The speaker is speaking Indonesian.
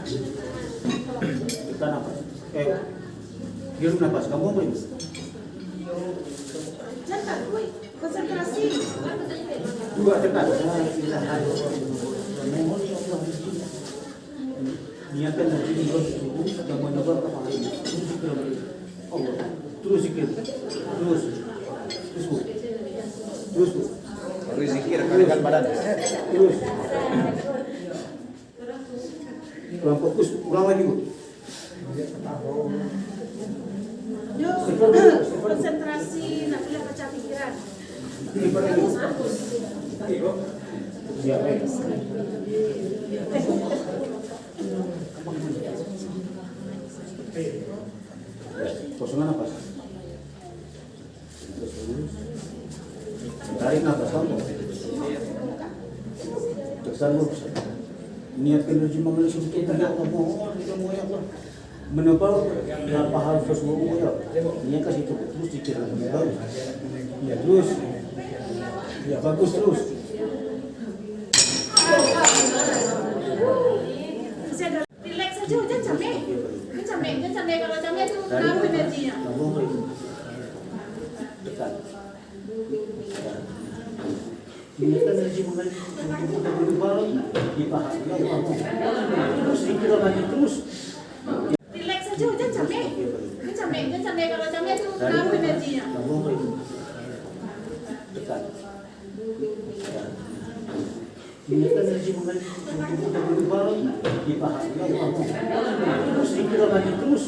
Tekan napas. Hirup napas. Kamu apa ini? Jangan, woi, konsentrasi. Dua tekan. Niatkan nanti di bawah tubuh yang menyebar ke kepala ini. Allah. Terus zikir. Terus. Terus zikir kalikan badan. Terus. Kurang fokus, ulang lagi Bu. Yuk, konsentrasi, nak boleh baca pikiran. Fokus. Siap, baik. Kosongan napas. Terus. Tarik napas kamu. Tersambung. Niatkan energi mengalir sedikit ya Allah, mohon kamu ya Allah. Menebal apa hal sesuatu ya. Niatkan situ terus dikira baru. Ya terus. Ya bagus terus. Relax saja, jangan capek. Jangan capek. Kalau capek itu naruh energinya. Tekan. Niatkan energi mengalir menebal di paha. Ya Allah. Terus dikira lagi terus. Relax saja, jangan capek. Jangan capek. Kalau capek itu naruh energinya. Tekan. Niatkan energi mengalir menebal di paha. Ya Allah. Terus dikira lagi terus.